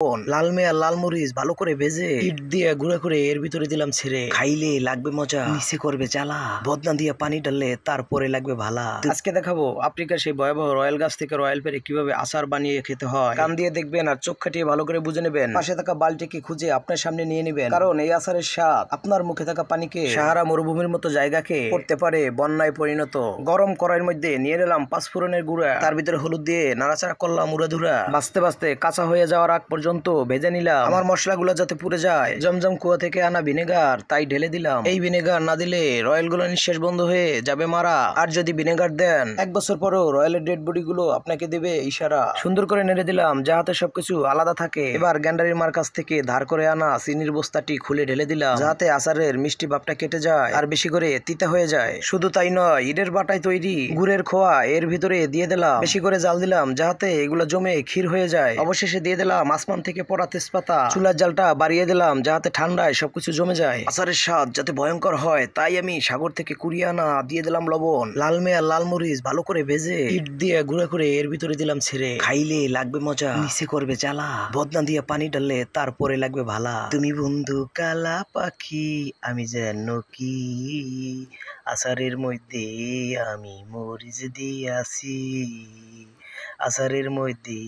লাল মেয়া লাল মরিচ ভালো করে ভেজে ইট দিয়ে গুঁড়া করে এর ভিতরে দিলাম ছেড়ে খাইলে লাগবে মজা, নিচে করবে জ্বালা, বদনা দিয়ে পানি ঢাললে তারপরে লাগবে ভালা। আজকে দেখাবো আফ্রিকার সেই ভয়াবহ রয়্যাল গাছ থেকে রয়্যাল পেরে কিভাবে আচার বানিয়ে খেতে হয়। কান দিয়ে দেখবেন আর চোখ খাটিয়ে ভালো করে বুঝে নেবেন। পাশে থাকা বালতিকে খুঁজে আপনার সামনে নিয়ে নেবেন, কারণ এই আচারের স্বাদ আপনার মুখে থাকা পানিকে সাহারা মরুভূমির মতো জায়গাকে করতে পারে বন্যায় পরিণত। গরম কড়াইয়ের মধ্যে নিয়ে নিলাম পাঁচফোড়নের গুঁড়া, তার ভিতরে হলুদ দিয়ে নাড়াচাড়া করলাম উড়াধুরা, বাঁচতে বাঁচতে কাঁচা হয়ে যাওয়ার আগ পর্যন্ত ভেজে নিলাম। আমার মশলাগুলো যাতে পুড়ে যায়, জমজম কুয়া থেকে আনা ভিনেগার তাই ঢেলে দিলাম। এই ভিনেগার না দিলে রয়্যাল গুলো নিঃশ্বাস বন্ধ হয়ে যাবে মারা, আর যদি ভিনেগার দেন 1 বছর পরেও রয়্যালের ডেড বডি গুলো আপনাকে দেবে ইশারা। সুন্দর করে নেড়ে দিলাম যাতে সবকিছু আলাদা থাকে। এবার গ্যান্ডারির মার কাছ থেকে ধার করে আনা চিনির বস্তাটি খুলে ঢেলে দিলাম, যাতে আচারের মিষ্টি ভাবটা কেটে যায় আর বেশি করে তিতা হয়ে যায়। শুধু তাই নয়, ইটের বাটায় তৈরি গুড়ের খোয়া এর ভিতরে দিয়ে দিলাম, বেশি করে জাল দিলাম যাতে এগুলো জমে ক্ষীর হয়ে যায়। অবশেষে দিয়ে দিলাম আসমান থেকে পড়া তেজপাতা, চুলার জালটা বাড়িয়ে দিলাম যাতে ঠান্ডায় সবকিছু জমে যায়। আচারের স্বাদ যাতে ভয়ঙ্কর হয় তাই আমি সাগর থেকে কুড়িয়ে আনা দিয়ে দিলাম লবণ। লাল মেয়া লাল মরিচ ভালো করে ভেজে ইট দিয়ে গুঁড়া করে এর ভিতরে দিলাম ছেড়ে খাইলে লাগবে মজা, নিচে করবে জ্বালা, বদনা দিয়ে পানি ঢাললে তারপরে লাগবে ভালা। তুমি বন্ধু কালা পাখি আমি যেন কি, আচারের মধ্যে আমি মরিচ দিয়াছি, আচারের মধ্যে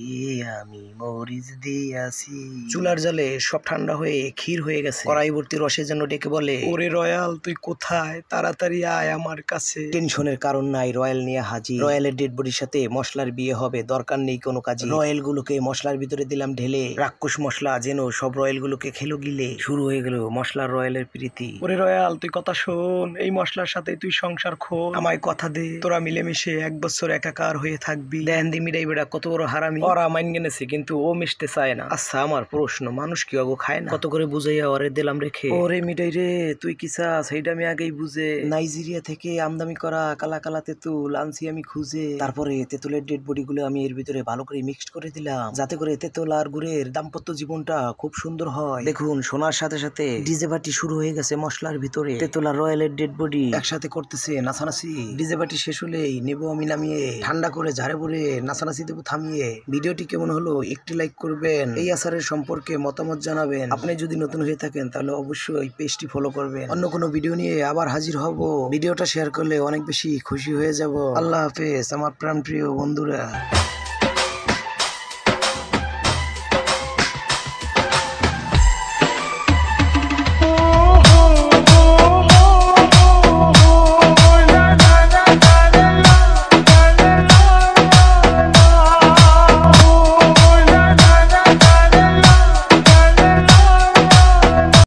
আমি মরিচ দিয়াছি। চুলার জালে সব ঠান্ডা হয়ে ক্ষীর হয়ে গেছে। কড়াই ভর্তি রসে যেন ডেকে বলে, ওরে রয়্যাল তুই কোথায়, তাড়াতাড়ি আয় আমার কাছে। টেনশনের কারণ নাই, রয়্যাল নিয়ে হাজির। রয়্যালের ডেড বডির সাথে মশলার বিয়ে হবে, দরকার নেই কোনো কাজে। রয়্যাল গুলোকে মশলার ভিতরে দিলাম ঢেলে, রাক্ষস মশলা যেন সব রয়্যাল গুলোকে খেলো গিলে। শুরু হয়ে গেল মশলার রয়্যালের প্রীতি। ওরে রয়্যাল তুই কথা শোন, এই মশলার সাথে তুই সংসার খোল, আমায় কথা দে তোরা মিলেমিশে 1 বছর একাকার হয়ে থাকবি। দেন দি মিরাই বেড়া কত বড় হারামি, ওরা মাইন গেছে কিন্তু ও মিশতে চায় না। আচ্ছা আমার প্রশ্ন, মানুষ কি অগো খায় না? কত করে বুঝাইয়া ওরে দিলাম রেখে, ওরে মিটাই রে তুই কি চাস সেইটা আমি আগেই বুঝে। নাইজেরিয়া থেকে আমদানি করা কালা কালা তেঁতুল আনছি আমি খুঁজে, তারপরে তেঁতুলের ডেড বডি গুলো আমি এর ভিতরে ভালো করে মিক্সড করে দিলাম, যাতে করে তেঁতুল আর গুড়ের দাম্পত্য জীবনটা খুব সুন্দর হয়। দেখুন শোনার সাথে সাথে ডিজে পার্টি শুরু হয়ে গেছে মশলার ভিতরে। তেঁতুল আর রয়্যালের ডেড বডি একসাথে করতেছে নাচানাচি। ডিজে পার্টি শেষ হলেই নেবো আমি নামিয়ে, ঠান্ডা করে ঝাড়ে পড়ে নাচানাচি দেবো থামিয়ে। ভিডিওটি কেমন হলো একটি লাইক করবেন, এই আচারের সম্পর্কে মতামত জানাবেন। আপনি যদি নতুন হয়ে থাকেন তাহলে অবশ্যই পেজটি ফলো করবেন। অন্য কোনো ভিডিও নিয়ে আবার হাজির হব। ভিডিওটা শেয়ার করলে অনেক বেশি খুশি হয়ে যাব। আল্লাহ হাফেজ আমার প্রাণপ্রিয় বন্ধুরা।